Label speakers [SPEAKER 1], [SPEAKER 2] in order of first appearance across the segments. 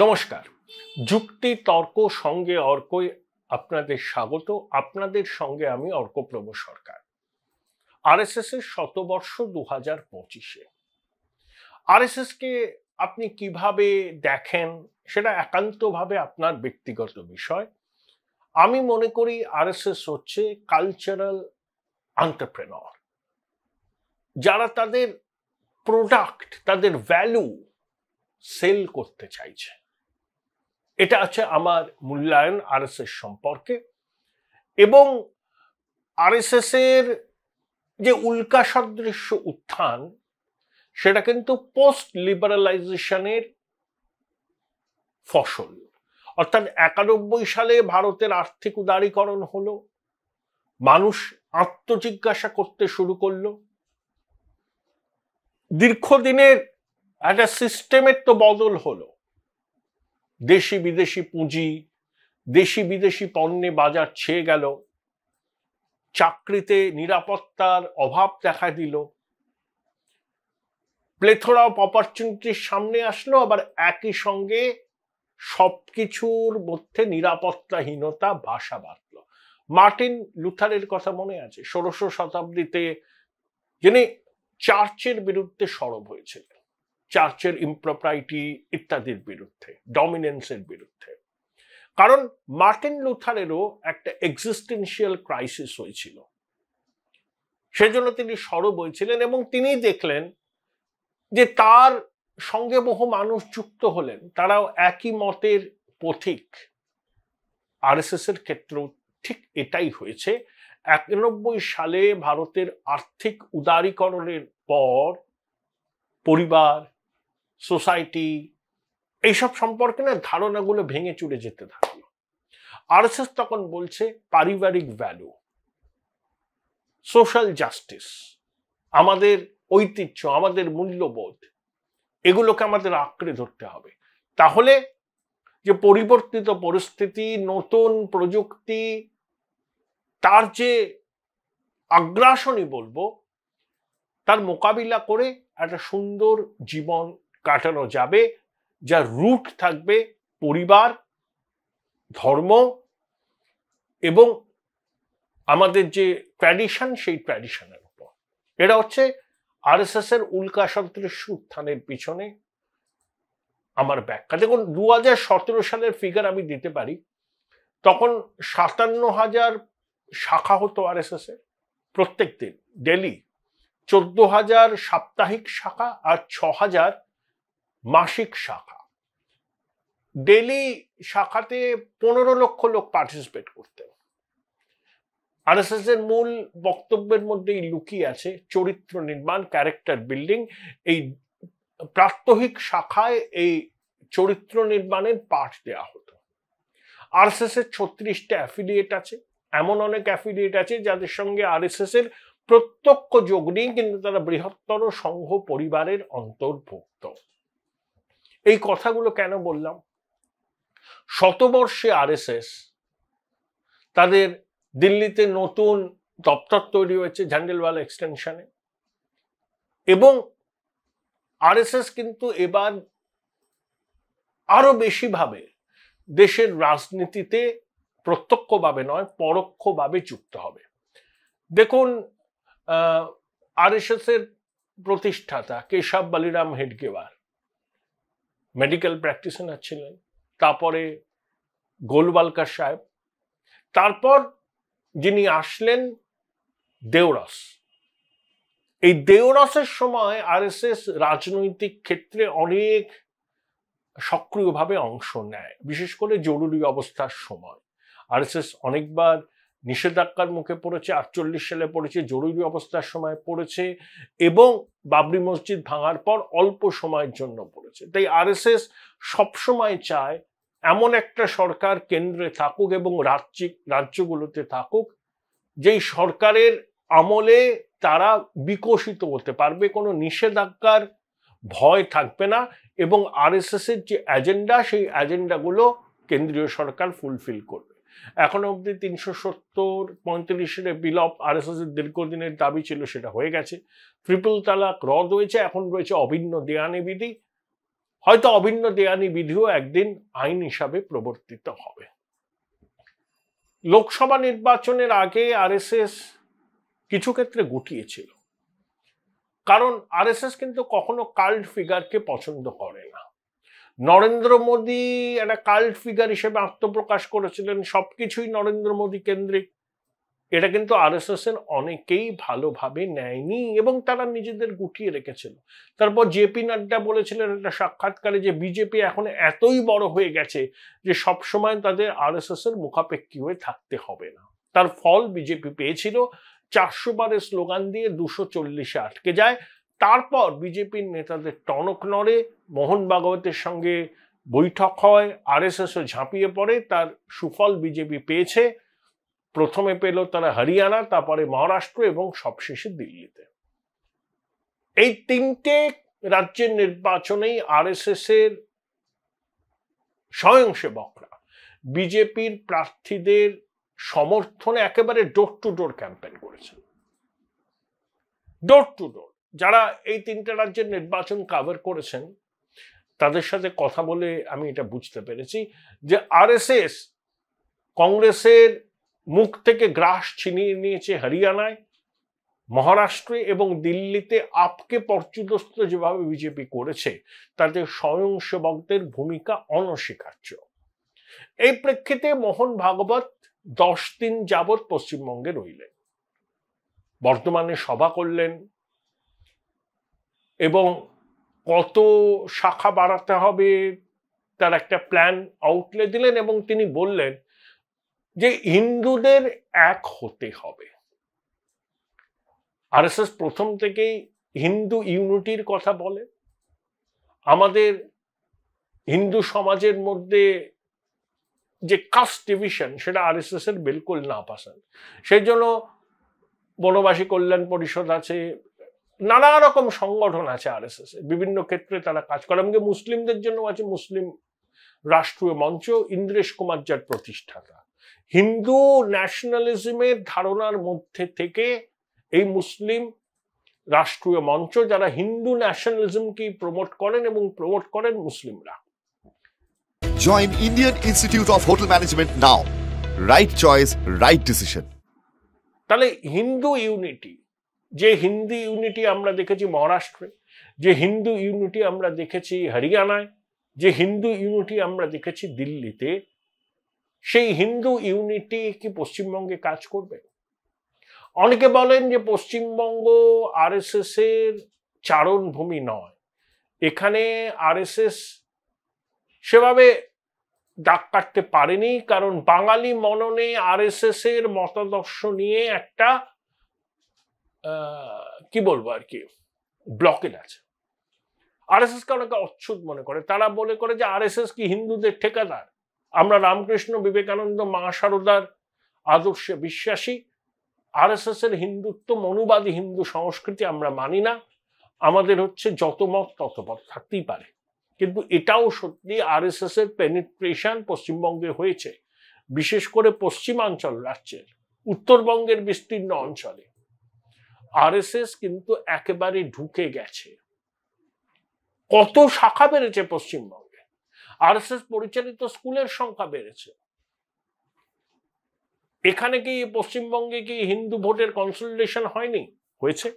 [SPEAKER 1] নমস্কার। যুক্তি তর্ক সঙ্গে অর্কই আপনাদের স্বাগত। আপনাদের সঙ্গে আমি অর্কপ্রভ সরকার। আরএসএস এর শতবর্ষ 2025-এ আরএসএস কে আপনি কিভাবে দেখেন সেটা একান্তভাবে আপনার ব্যক্তিগত বিষয়। আমি মনে করি আরএসএস হচ্ছে কালচারাল এন্টারপ্রেনর, যারা তাদের প্রোডাক্ট, তাদের ভ্যালু সেল করতে চাইছে। এটা আছে আমার মূল্যায়ন আরএসএস সম্পর্কে। এবং আরএসএস এর যে উল্কা সদৃশ্য উত্থান, সেটা কিন্তু পোস্ট লিবারালাইজেশনের ফসল। অর্থাৎ 91 সালে ভারতের আর্থিক উদারীকরণ হলো, মানুষ আত্মজিজ্ঞাসা করতে শুরু করলো, দীর্ঘদিনের একটা সিস্টেমের তো বদল হলো, দেশি বিদেশি পুঁজি, দেশি বিদেশি পণ্যে বাজার ছেয়ে গেল, চাকরিতে নিরাপত্তার অভাব দেখা দিল, প্লেথোরা অফ অপরচুনিটির সামনে আসলো, আবার একই সঙ্গে সবকিছুর মধ্যে নিরাপত্তাহীনতা বাসা বাঁধল। মার্টিন লুথারের কথা মনে আছে? 16শো শতাব্দীতে যিনি চার্চের বিরুদ্ধে সরব হয়েছিলেন, চার্চের ইমপ্রপারিটি ইত্যাদির বিরুদ্ধে, ডমিনেন্সের বিরুদ্ধে। কারণ মার্টিন লুথারেরও একটা এক্সিস্টেন্সিয়াল ক্রাইসিস হয়েছিল, সেজন্য তিনি সরব হয়েছিলেন। এবং তিনি দেখলেন যে তার সঙ্গে বহু মানুষ যুক্ত হলেন, তারাও একই মতের পথিক। আরএসএস এর ক্ষেত্রেও ঠিক এটাই হয়েছে। 91 সালে ভারতের আর্থিক উদারীকরণের পর পরিবার, সোসাইটি, এইসব সম্পর্কে না ধারণাগুলো ভেঙে চুরে যেতে থাকলো। আরএসএস তখন বলছে পারিবারিক ভ্যালু, সোশ্যাল জাস্টিস, আমাদের ঐতিহ্য, আমাদের মূল্যবোধ, এগুলোকে আমাদের আঁকড়ে ধরতে হবে। তাহলে যে পরিবর্তিত পরিস্থিতি, নতুন প্রযুক্তি, তার যে আগ্রাসনই বলবো, তার মোকাবিলা করে একটা সুন্দর জীবন কাটানো যাবে, যার রুট থাকবে পরিবার, ধর্ম এবং আমাদের যে ট্র্যাডিশন, সেই ট্র্যাডিশনের উপর। এটা হচ্ছে আরএসএস এর উল্কা সদৃশ্য উত্থানের পিছনে আমার ব্যাখ্যা। দেখুন, 2017 সালের ফিগার আমি দিতে পারি। তখন 57,000 শাখা হতো আরএসএস এর প্রত্যেক দিন, ডেলি। 14,000 সাপ্তাহিক শাখা আর 6,000 মাসিক শাখা। ডেলি শাখাতে 15 লক্ষ লোক পার্টিসিপেট করতেন। আরএসএস এর মূল বক্তব্যের মধ্যেই লুকিয়ে আছে চরিত্র নির্মাণ, ক্যারেক্টার বিল্ডিং। এই প্রাত্যহিক শাখায় এই চরিত্র নির্মাণের পাঠ দেওয়া হতো। আরএসএস এর 36টা অ্যাফিলিয়েট আছে। এমন অনেক অ্যাফিলিয়েট আছে যাদের সঙ্গে আরএসএস এর প্রত্যক্ষ যোগ নেই, কিন্তু তারা বৃহত্তর সংঘ পরিবারের অন্তর্ভুক্ত। এই কথাগুলো কেন বললাম? শতবর্ষে আরএসএস তাদের দিল্লিতে নতুন দপ্তর তৈরি হয়েছে ঝান্ডেলওয়ালা এক্সটেনশনে। এবং আরএসএস কিন্তু এবার আরো বেশি ভাবে দেশের রাজনীতিতে প্রত্যক্ষভাবে নয়, পরোক্ষভাবে যুক্ত হবে। দেখুন, আরএসএস এর প্রতিষ্ঠাতা কেশব বলিরাম হেডগেওয়ার মেডিকেল প্র্যাকটিশনার ছিলেন, তারপরে গোলওয়ালকার সাহেব, তারপর যিনি আসলেন দেওরস। এই দেওরসের সময় আরএসএস রাজনৈতিক ক্ষেত্রে অনেক সক্রিয়ভাবে অংশ নেয়, বিশেষ করে জরুরি অবস্থার সময়। আরএসএস অনেকবার নিষেধাজ্ঞার মুখে পড়েছে, 48 সালে পড়েছে, জরুরি অবস্থার সময় পড়েছে, এবং বাবরি মসজিদ ভাঙার পর অল্প সময়ের জন্য পড়েছে। তাই আরএসএস সবসময় চায় এমন একটা সরকার কেন্দ্রে থাকুক এবং রাজ্যগুলোতে থাকুক, যেই সরকারের আমলে তারা বিকশিত হতে পারবে, কোনো নিষেধাজ্ঞার ভয় থাকবে না, এবং আরএসএস এর যে এজেন্ডা, সেই এজেন্ডাগুলো কেন্দ্রীয় সরকার ফুলফিল করবে। এখন অবধি 370-35 বিলপ আরএসএস এর দীর্ঘদিনের দাবি ছিল, সেটা হয়ে গেছে। ট্রিপল তালাক রদ হয়েছে, এখন রয়েছে অভিন্ন দেয়ানি বিধি। হয়তো অভিন্ন দেয়ানি বিধিও একদিন আইন হিসাবে প্রবর্তিত হবে। লোকসভা নির্বাচনের আগে আরএসএস কিছু ক্ষেত্রে গুটিয়েছিল, কারণ আরএসএস কিন্তু কখনো কাল্ট ফিগারকে পছন্দ করে না। নরেন্দ্র মোদী একটা কাল্ট ফিগার হিসেবে আত্মপ্রকাশ করেছিলেন, সবকিছুই নরেন্দ্র মোদী কেন্দ্রিক। এটা কিন্তু আরএসএস এর অনেকেই ভালোভাবে নেয়নি এবং তারা নিজেদের গুটিয়ে রেখেছিল। তারপর জেপি নাড্ডা বলেছিলেন একটা সাক্ষাৎকারে যে বিজেপি এখন এতই বড় হয়ে গেছে যে সবসময় তাদের আরএসএস এর মুখাপেক্ষী হয়ে থাকতে হবে না। তার ফল বিজেপি পেয়েছিল, 400 বারের স্লোগান দিয়ে 240-এ আটকে যায়। তারপর বিজেপির নেতাদের টনক নড়ে, মোহন ভাগবতের সঙ্গে বৈঠক হয়, আরএসএস ঝাঁপিয়ে পড়ে, তার সুফল বিজেপি পেয়েছে। প্রথমে পেল তারা হরিয়ানা, তারপরে মহারাষ্ট্র এবং সবশেষে দিল্লিতে। এই 3টে রাজ্যের নির্বাচনেই আরএসএস এর স্বয়ংসেবকরা বিজেপির প্রার্থীদের সমর্থনে একেবারে ডোর টু ডোর ক্যাম্পেইন করেছেন। ডোর টু ডোর যারা এই 3টে রাজ্যের নির্বাচন কভার করেছেন তাদের সাথে কথা বলে আমি এটা বুঝতে পেরেছি যে আরএসএস কংগ্রেসের মুখ থেকে গ্রাস ছিনিয়ে নিয়েছে হরিয়ানায়, মহারাষ্ট্রে এবং দিল্লিতে। আপকে পর্যুদস্ত যেভাবে বিজেপি করেছে তাতে স্বয়ংসেবকদের ভূমিকা অনস্বীকার্য। এই প্রেক্ষিতে মোহন ভাগবত 10 দিন যাবৎ পশ্চিমবঙ্গে রইলেন, বর্ধমানে সভা করলেন এবং কত শাখা বাড়াতে হবে তার একটা প্ল্যান আউটলে দিলেন এবং তিনি বললেন যে হিন্দুদের এক হতে হবে। আরএসএস প্রথম থেকেই হিন্দু ইউনিটির কথা বলে। আমাদের হিন্দু সমাজের মধ্যে যে কাস্ট ডিভিশন সেটা আরএসএস এর বিলকুল না পছন্দ। সেই জন্য বনবাসী কল্যাণ পরিষদ আছে, নানা রকম সংগঠন আছে আরএসএস এর, বিভিন্ন ক্ষেত্রে তারা কাজ করে। এমনকি মুসলিমদের জন্য আছে মুসলিম রাষ্ট্রীয় মঞ্চ, ইন্দ্রেশ কুমার যার প্রতিষ্ঠাতা। হিন্দু ন্যাশনালিজমের ধারণার মধ্যে থেকে এই মুসলিম রাষ্ট্রীয় মঞ্চ, যারা হিন্দু ন্যাশনালিজমকে প্রমোট করেন এবং প্রমোট করেন মুসলিমরা।
[SPEAKER 2] Join Indian Institute of Hotel Management now. Right choice, right decision.
[SPEAKER 1] তাহলে হিন্দু ইউনিটি, যে হিন্দু ইউনিটি আমরা দেখেছি মহারাষ্ট্রে, যে হিন্দু ইউনিটি আমরা দেখেছি হরিয়ানায়, যে হিন্দু ইউনিটি আমরা দেখেছি দিল্লিতে, সেই হিন্দু ইউনিটি কি পশ্চিমবঙ্গে কাজ করবে? অনেকে বলেন যে পশ্চিমবঙ্গ আরএসএস এর চারণভূমি নয়, এখানে আরএসএস সেভাবে দাগ কাটতে পারেনি, কারণ বাঙালি মননে আরএসএস এর মতাদর্শ নিয়ে একটা কি বলবো আর কি ব্লকেজ আছে। আরএসএস কে অনেকে অচ্ছুত মনে করে, তারা বলে করে যে আরএসএস কি হিন্দুদের ঠিকাদার? আমরা রামকৃষ্ণ বিবেকানন্দ মা শারদার আদর্শে বিশ্বাসী, আরএসএস এর হিন্দুত্ব মনুবাদী হিন্দু সংস্কৃতি আমরা মানি না, আমাদের হচ্ছে যত মত তত মত থাকতেই পারে। কিন্তু এটাও সত্যি আরএসএস এর পেনিট্রেশন পশ্চিমবঙ্গে হয়েছে, বিশেষ করে পশ্চিমাঞ্চল রাজ্যের, উত্তরবঙ্গের বিস্তীর্ণ অঞ্চলে আরএসএস কিন্তু একেবারে ঢুকে গেছে। কত শাখা বেড়েছে পশ্চিমবঙ্গে, আরএসএস পরিচালিত স্কুলের সংখ্যা বেড়েছে। এখানে কি পশ্চিমবঙ্গে কি হিন্দু ভোটের কনসলিডেশন হয়নি? হয়েছে।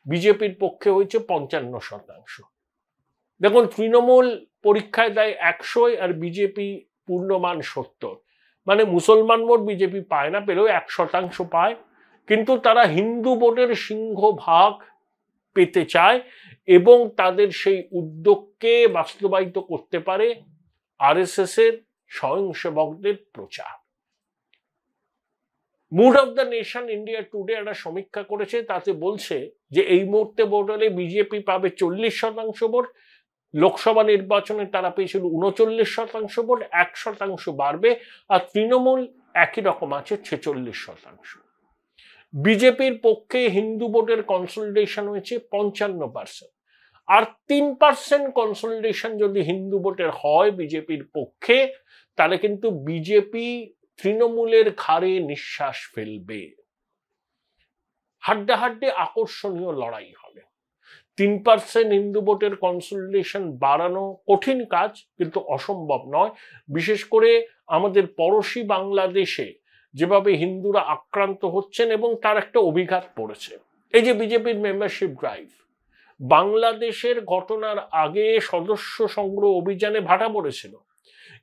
[SPEAKER 1] বিজেপির পক্ষে হয়েছে 55%। দেখুন, তৃণমূল পরীক্ষায় দেয় 100 আর বিজেপি পূর্ণমান 70, মানে মুসলমান ভোট বিজেপি পায় না, পেলেও 1% পায়। কিন্তু তারা হিন্দু ভোটের সিংহভাগ পেতে চায় এবং তাদের সেই উদ্যোগকে বাস্তবায়িত করতে পারে আরএসএস এর স্বয়ংসেবকদের প্রচার। Mood of the nation India Today একটা সমীক্ষা করেছে, তাতে বলছে যে এই মুহূর্তে ভোট হলে বিজেপি পাবে 40% ভোট, লোকসভা নির্বাচনে তারা পেয়েছিল 39% ভোট, 1% বাড়বে। আর তৃণমূল একই রকম আছে 46%। বিজেপির পক্ষে হিন্দু ভোটের কনসলিডেশন হয়েছে 55%, আর 3% কনসলিডেশন যদি হিন্দু ভোটের হয় বিজেপির পক্ষে, তাহলে কিন্তু বিজেপি তৃণমূলের ঘাড়ে নিঃশ্বাস ফেলবে। হাড্ডাহাড্ডি আকর্ষণীয় লড়াই হবে। 3% হিন্দু ভোটের কনসলিডেশন বাড়ানো কঠিন কাজ, কিন্তু অসম্ভব নয়। বিশেষ করে আমাদের পড়োশী বাংলাদেশে যেভাবে হিন্দুরা আক্রান্ত হচ্ছেন এবং তার একটা অভিঘাত পড়েছে। এই যে বিজেপির মেম্বারশিপ ড্রাইভ, বাংলাদেশের ঘটনার আগে সদস্য সংগ্রহ অভিযানে ভাটা পড়েছিল,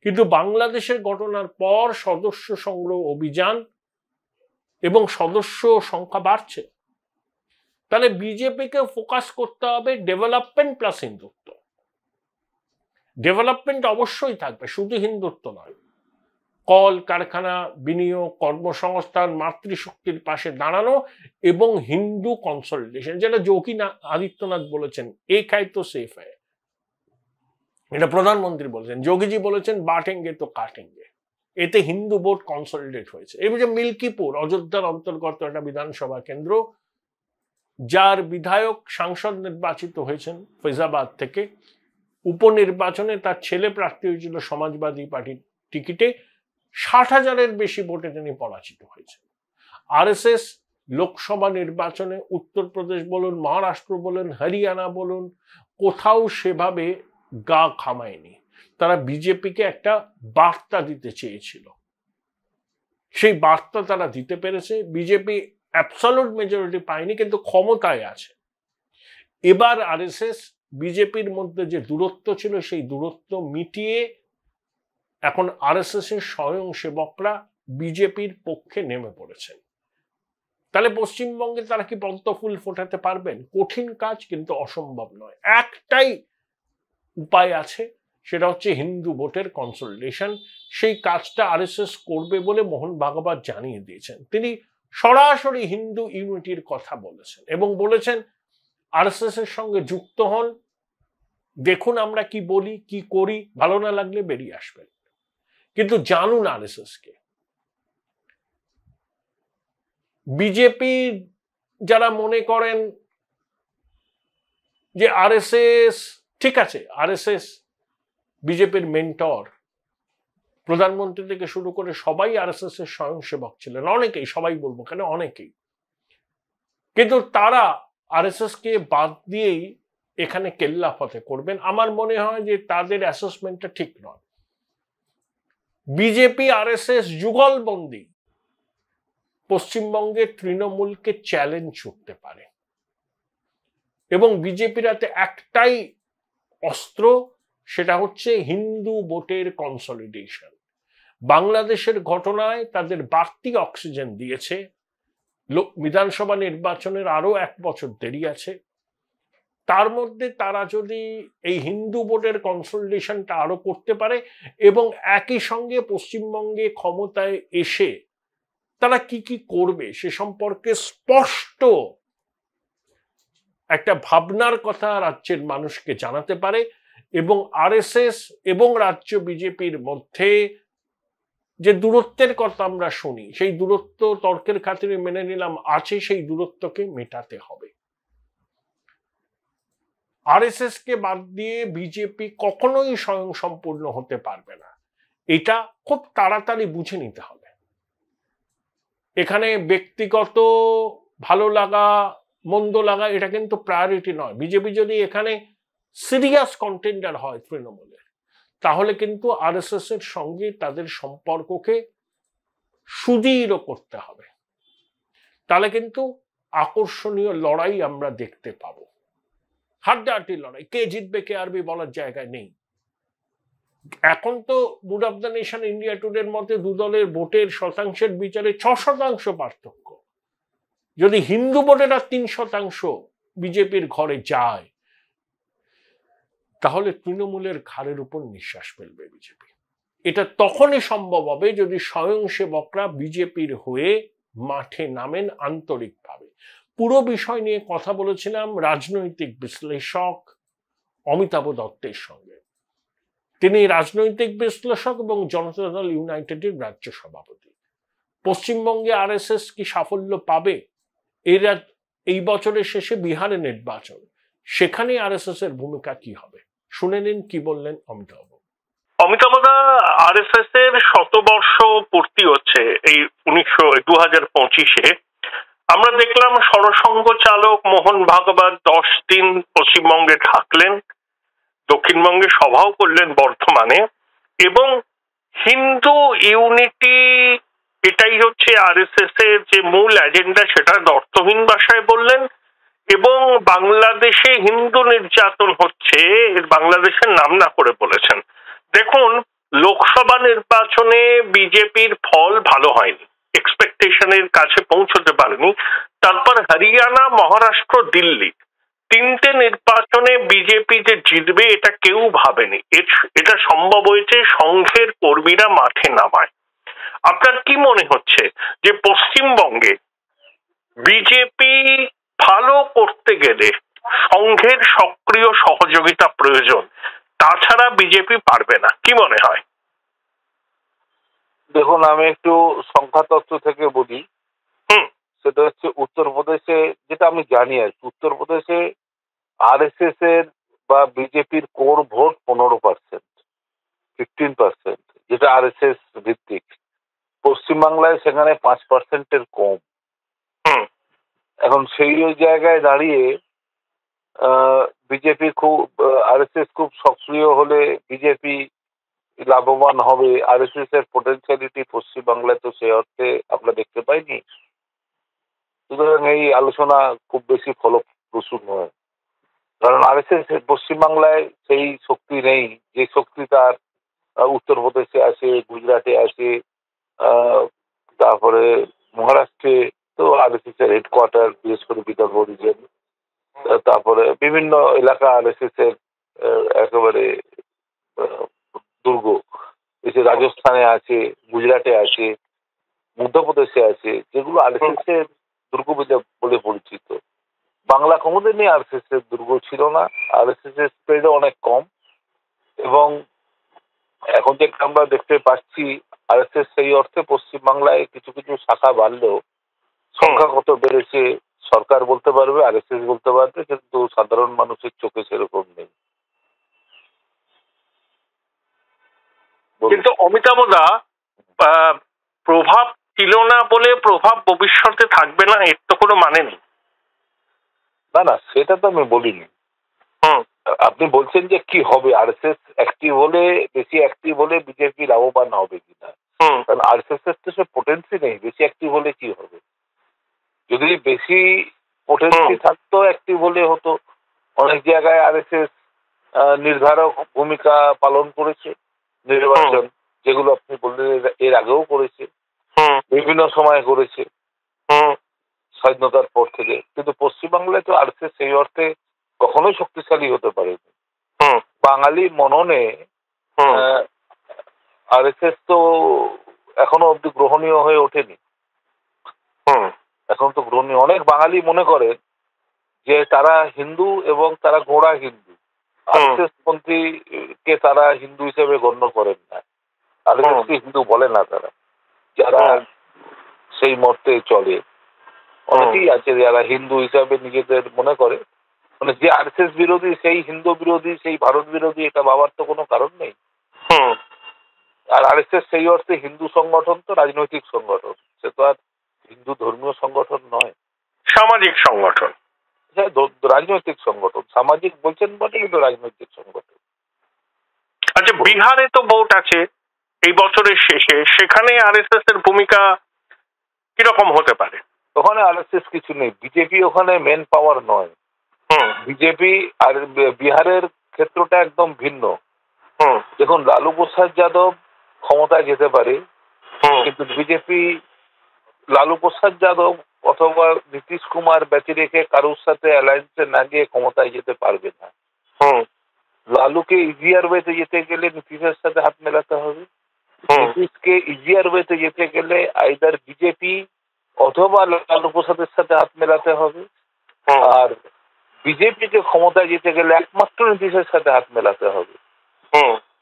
[SPEAKER 1] কিন্তু বাংলাদেশের ঘটনার পর সদস্য সংগ্রহ অভিযান এবং সদস্য সংখ্যা বাড়ছে। তাহলে বিজেপিকে ফোকাস করতে হবে ডেভেলপমেন্ট প্লাস হিন্দুত্ব। ডেভেলপমেন্ট অবশ্যই থাকবে, শুধু হিন্দুত্ব নয়। কল কারখানা, বিনিয়োগ, কর্মসংস্থান, মাতৃশক্তির পাশে দাঁড়ানো এবং হিন্দু কনসলিডেশন, যেটা যোগী আদিত্যনাথ বলেছেন, এক হায় তো সেফ হ্যায়, এটা প্রধানমন্ত্রী বলেছেন। যোগীজি বলেছেন বাটেঙ্গে তো কাটেঙ্গে। এতে হিন্দু ভোট কনসলিডেট হয়েছে। এই যে মিল্কিপুর অযোধ্যার অন্তর্গত একটা বিধানসভা কেন্দ্র, যার বিধায়ক সাংসদ নির্বাচিত হয়েছেন ফৈজাবাদ থেকে, উপনির্বাচনে তার ছেলে প্রার্থী হয়েছিল সমাজবাদী পার্টির টিকিটে, 60,000-এর বেশি ভোটে তিনি পরাজিত হয়েছেন। আরএসএস লোকসভা নির্বাচনে উত্তরপ্রদেশ বলুন, মহারাষ্ট্র বলুন, হরিয়ানা বলুন, কোথাও সেভাবে গা খামায়নি। তারা বিজেপিকে একটা বার্তা দিতে চেয়েছিল, সেই বার্তা তারা দিতে পেরেছে। বিজেপি অ্যাবসলিউট মেজরিটি পায়নি, কিন্তু ক্ষমতায় আছে। এবার আরএসএস বিজেপির মধ্যে যে দূরত্ব ছিল সেই দূরত্ব মিটিয়ে এখন আরএসএস এর স্বয়ংসেবকরা বিজেপির পক্ষে নেমে পড়েছেন। তাহলে পশ্চিমবঙ্গে তারা কি পদ্মফুল ফোটাতে পারবেন? কঠিন কাজ, কিন্তু অসম্ভব নয়। একটাই উপায় আছে, সেটা হচ্ছে হিন্দু ভোটের কনসলিডেশন। সেই কাজটা আরএসএস করবে বলে মোহন ভাগবত জানিয়ে দিয়েছেন। তিনি সরাসরি হিন্দু ইউনিটির কথা বলেছেন এবং বলেছেন আরএসএস এর সঙ্গে যুক্ত হন, দেখুন আমরা কি বলি, কি করি, ভালো না লাগলে বেরিয়ে আসবেন, কিন্তু জানুন আরএসএস কে। বিজেপি যারা মনে করেন যে আরএসএস ঠিক আছে, আরএসএস বিজেপির মেন্টর, প্রধানমন্ত্রী থেকে শুরু করে সবাই আরএসএস এর স্বয়ংসেবক ছিলেন, অনেকেই, সবাই বলবো কেন, অনেকেই, কিন্তু তারা আরএসএস কে বাদ দিয়েই এখানে কেল্লা ফতে করবেন। আমার মনে হয় যে তাদের অ্যাসেসমেন্টটা ঠিক নয়। বিজেপি আরএসএস যুগলবন্দি পশ্চিমবঙ্গের তৃণমূলকে চ্যালেঞ্জ ছুটতে পারে এবং বিজেপির হাতে একটাই অস্ত্র, সেটা হচ্ছে হিন্দু ভোটের কনসলিডেশন। বাংলাদেশের ঘটনায় তাদের বাড়তি অক্সিজেন দিয়েছে। বিধানসভা নির্বাচনের আরো 1 বছর দেরি আছে, তার মধ্যে তারা যদি এই হিন্দু ভোটের কনসলিডেশনটা আরো করতে পারে এবং একই সঙ্গে পশ্চিমবঙ্গে ক্ষমতায় এসে তারা কি কি করবে সে সম্পর্কে স্পষ্ট একটা ভাবনার কথা রাজ্যের মানুষকে জানাতে পারে এবং আরএসএস এবং রাজ্য বিজেপির মধ্যে যে দূরত্বের কথা আমরা শুনি, সেই দূরত্ব তর্কের খাতিরে মেনে নিলাম আছে, সেই দূরত্বকে মেটাতে হবে। আরএসএস কে বাদ দিয়ে বিজেপি কখনোই স্বয়ংসম্পূর্ণ হতে পারবে না, এটা খুব তাড়াতাড়ি বুঝে নিতে হবে। এখানে ব্যক্তিগত ভালো লাগা মন্দ লাগা এটা কিন্তু প্রায়োরিটি নয়। বিজেপি যদি এখানে সিরিয়াস কন্টেন্ডার হয় তৃণমূলের, তাহলে কিন্তু আরএসএস এর সঙ্গে তাদের সম্পর্ককে সুদৃঢ় করতে হবে। তাহলে কিন্তু আকর্ষণীয় লড়াই আমরা দেখতে পাবো, হাড্ডাহাড্ডি লড়াই। কে জিতবে কে হারবে বলার জায়গায় নেই। এখন তো mood of the nation India টুডের মধ্যে দু দলের ভোটের শতাংশের বিচারে 6% পার্থক্য। যদি হিন্দু ভোটের আর 3% বিজেপির ঘরে যায়, তাহলে তৃণমূলের ঘাড়ের উপর নিঃশ্বাস ফেলবে বিজেপি। এটা তখনই সম্ভব হবে যদি স্বয়ংসেবকরা বিজেপির হয়ে মাঠে নামেন আন্তরিকভাবে। পুরো বিষয় নিয়ে কথা বলেছিলাম রাজনৈতিক বিশ্লেষক অমিতাভ দত্তের সঙ্গে। তিনি রাজনৈতিক বিশ্লেষক এবং জনতা দল ইউনাইটেডের রাজ্য সভাপতি। পশ্চিমবঙ্গে আরএসএস কি সাফল্য পাবে? এই বছরের শেষে বিহারে নির্বাচন, সেখানে আরএসএস এর ভূমিকা কি হবে? শুনে নিন কি বললেন অমিতাভ।
[SPEAKER 3] অমিতাভদা, আরএসএস এর 100 বর্ষ পূর্তি হচ্ছে এই 2025-এ। আমরা দেখলাম সরসংঘ চালক মোহন ভাগবত 10 দিন পশ্চিমবঙ্গে থাকলেন, দক্ষিণবঙ্গে সভাও করলেন বর্ধমানে, এবং হিন্দু ইউনিটি এটাই হচ্ছে আরএসএস এর যে মূল এজেন্ডা সেটা অর্থহীন ভাষায় বললেন, এবং বাংলাদেশে হিন্দু নির্যাতন হচ্ছে বাংলাদেশের নাম না করে বলেছেন। দেখুন, লোকসভা নির্বাচনে বিজেপির ফল ভালো হয়নি, এক্সপেকটেশনের কাছে পৌঁছতে পারেনি। তারপর হরিয়ানা, মহারাষ্ট্র, দিল্লি, 3টে নির্বাচনে বিজেপি যে জিতবে এটা কেউ ভাবেনি। এটা সম্ভব হয়েছে সংঘের কর্মীরা মাঠে নামায়। আপনার কি মনে হচ্ছে যে পশ্চিমবঙ্গে বিজেপি ভালো করতে গেলে সংঘের সক্রিয় সহযোগিতা প্রয়োজন, তাছাড়া বিজেপি পারবে না? কি মনে হয়?
[SPEAKER 4] দেখুন, আমি একটু সংখ্যা তত্ত্ব থেকে বলি। সেটা হচ্ছে উত্তরপ্রদেশে, যেটা আমি জানি আর কি, উত্তরপ্রদেশে আরএসএস এর বা বিজেপির কোর ভোট 15%, 15%, যেটা আরএসএস ভিত্তিক। পশ্চিমবাংলায় সেখানে 5%-এর কম। এখন সেই জায়গায় দাঁড়িয়ে বিজেপি আরএসএস খুব সক্রিয় হলে বিজেপি লাভবান হবে। আরএসএস এর পোটেনশিয়ালিটি পশ্চিমবাংলায় তো সেই অর্থে আমরা দেখতে পাইনি। সুতরাং এই আলোচনা খুব বেশি ফলপ্রসূ নয়, কারণ আরএসএস পশ্চিমবাংলায় সেই শক্তি নেই যে শক্তি তার উত্তরপ্রদেশে আছে, গুজরাটে আছে, তারপরে মহারাষ্ট্রে তো আরএসএস এর হেডকোয়ার্টার, বিশেষ করে বিদর্ভ রিজন, তারপরে বিভিন্ন এলাকা আরএসএস এর একেবারে দুর্গ, এসে রাজস্থানে আছে, গুজরাটে আছে, মধ্যপ্রদেশে আছে, যেগুলো আরএসএস এর দুর্গ বলে পরিচিত। বাংলা কোনোদিনই আরএসএস এর দুর্গ ছিল না। আরএসএস এর স্প্রেডও অনেক কম, এবং এখন যে আমরা দেখতে পাচ্ছি আরএসএস সেই অর্থে পশ্চিমবাংলায় কিছু কিছু শাখা বাড়লেও সংখ্যা কত বেড়েছে সরকার বলতে পারবে, আরএসএস বলতে পারবে, কিন্তু সাধারণ মানুষের চোখে সেরকম নেই।
[SPEAKER 3] কিন্তু অমিতাভদা, প্রভাব ছিল না বলে প্রভাব ভবিষ্যতে থাকবে না এর তো কোনো মানে নেই।
[SPEAKER 4] না না, সেটা তো আমি বলিনি। আপনি বলছেন যে কি হবে, আরএসএস অ্যাক্টিভ হলে, বেশি অ্যাক্টিভ হলে বিজেপি লাভবান হবে কিনা। কারণ আরএসএস এর তো সে পোটেন্সি নেই, বেশি অ্যাক্টিভ হলে কি হবে। যদি বেশি পোটেন্সি থাকতো, অ্যাক্টিভ হলে হতো। অনেক জায়গায় আরএসএস নির্ধারক ভূমিকা পালন করেছে, নির্বাচন যেগুলো আপনি বললেন এর আগেও করেছে, বিভিন্ন সময় করেছে স্বাধীনতার পর থেকে। কিন্তু পশ্চিমবাংলায় তো আরএসএস সেই অর্থে কখনোই শক্তিশালী হতে পারেনি। বাঙালি মননে আরএসএস তো এখনো অব্দি গ্রহণীয় হয়ে ওঠেনি। এখন তো গ্রহণীয়, অনেক বাঙালি মনে করেন যে তারা হিন্দু এবং তারা গোঁড়া হিন্দু। আরএসএস পন্থীকে তারা হিন্দু হিসেবে গণ্য করেন না, আরএসএস কে হিন্দু বলে না তারা, যারা সেই মতে চলে। অনেকেই আছে যারা হিন্দু হিসাবে নিজেদের মনে করে, মানে যে আরএসএস বিরোধী সেই হিন্দু বিরোধী, সেই ভারত বিরোধী, এটা ভাবার তো কোনো কারণ নেই। আর আরএসএস সেই অর্থে হিন্দু সংগঠন তো রাজনৈতিক সংগঠন, সে তো আর হিন্দু ধর্মীয় সংগঠন নয়,
[SPEAKER 3] সামাজিক সংগঠন।
[SPEAKER 4] রাজনৈতিক সংগঠন, সামাজিক বলছেন বটে কিন্তু রাজনৈতিক সংগঠন।
[SPEAKER 3] আচ্ছা, বিহারে তো ভোট আছে এই বছরের শেষে, সেখানে আরএসএস এর ভূমিকা কিরকম হতে পারে?
[SPEAKER 4] ওখানে আরএসএস কিছু নেই, বিজেপি ওখানে মেন পাওয়ার নয়। বিজেপি আর বিহারের ক্ষেত্রটা একদম ভিন্ন। দেখুন, লালু প্রসাদ যাদব ক্ষমতায় যেতে পারে, কিন্তু বিজেপি লালু প্রসাদ যাদব অথবা নীতিশ কুমার ব্যতি রেখে কারোর সাথে অ্যালায়েন্সে না গিয়ে ক্ষমতায় যেতে পারবে না। লালুকে ইজিয়ার ওয়েতে যেতে গেলে নীতিশের সাথে হাত মেলাতে হবে, নীতিশকে ইজিয়ার ওয়েতে যেতে গেলে আইদার বিজেপি অথবা লালু প্রসাদের সাথে হাত মেলাতে হবে, আর বিজেপিকে ক্ষমতায় যেতে গেলে একমাত্র নীতিশের সাথে হাত মেলাতে হবে।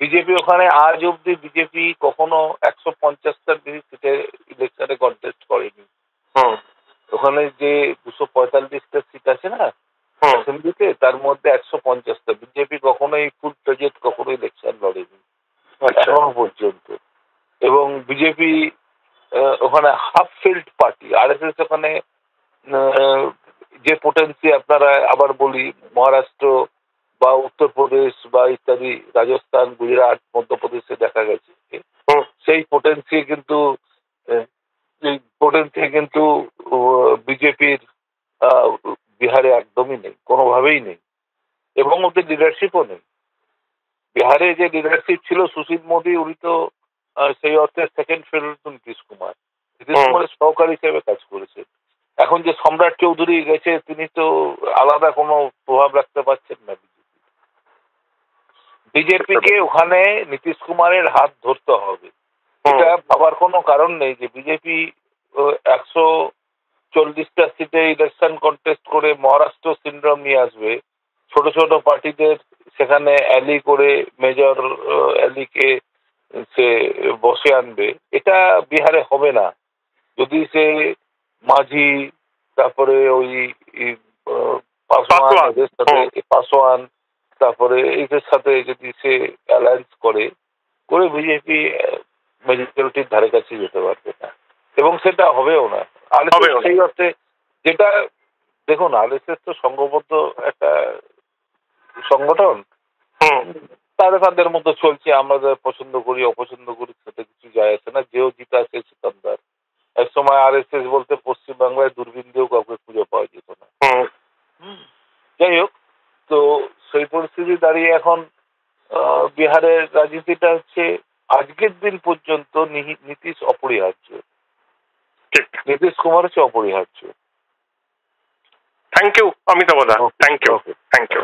[SPEAKER 4] বিজেপি ওখানে আজ অব্দি বিজেপি কখনো 150টার বেশি সিটে ইলেকশনে কন্টেস্ট করেনি। ওখানে যে 245টা সিট আছে না অ্যাসেম্বলিতে, তার মধ্যে 150টা বিজেপি কখনোই ফুল প্রেজেন্ট কখনো ইলেকশন লড়েনি এখনো পর্যন্ত। এবং বিজেপি ওখানে হাফ ফিল্ড পার্টি, আরএসএস ওখানে যে পোটেন্সি আপনারা আবার বলি মহারাষ্ট্র বা উত্তরপ্রদেশ বা ইত্যাদি রাজস্থান গুজরাট মধ্যপ্রদেশে দেখা গেছে, সেই পোটেন্সি কিন্তু বিজেপির বিহারে একদমই নেই, কোনোভাবেই নেই, এবং ওদের লিডারশিপও নেই। বিহারে যে লিডারশিপ ছিল সুশীল মোদী, উনি তো সেই অর্থে সেকেন্ড ফেভারিট নীতিশ কুমারের সহকারী হিসেবে কাজ করেছেন। এখন যে সম্রাট চৌধুরী গেছে, তিনি তো আলাদা কোনো প্রভাব রাখতে পারছেন না। বিজেপিকে ওখানে নীতিশ কুমারের হাত ধরতে হবে, এটা ভাবার কোনো কারণ নেই যে বিজেপি 140টা সিটে ইলেকশন কন্টেস্ট করে মহারাষ্ট্র সিন্ড্রোম নিয়ে আসবে, ছোট ছোট পার্টিদের সেখানে অ্যালি করে মেজর অ্যালিকে সে বসে আনবে, এটা বিহারে হবে না। যদি সে মাঝি, তারপরে ওই পাসওয়ান, তারপরে এদের সাথে যদি সে অ্যালায়েন্স করে বিজেপি মেজরিটির ধারে কাছে যেতে পারবে না, এবং সেটা হবেও না। আরএসএস সেই অর্থে, যেটা দেখুন আরএসএস তো সংঘবদ্ধ একটা সংগঠন, তাদের মতো চলছে, আমরা পছন্দ করি অপছন্দ করি সেটা কিছু যায় আসে না, যেও জিতা সে সিকান্দার। এক সময় আরএসএস বলতে পশ্চিমবাংলায় দূরবীন দিয়েও কাউকে খুঁজে পাওয়া যেত না। যাই হোক, তো সেই পরিস্থিতি দাঁড়িয়ে এখন বিহারের রাজনীতিটা হচ্ছে আজকের দিন পর্যন্ত নীতিশ অপরিহার্য, নীতিশ কুমার হচ্ছে অপরিহার্য।
[SPEAKER 3] থ্যাংক ইউ অমিতাভ দা, থ্যাংক ইউ।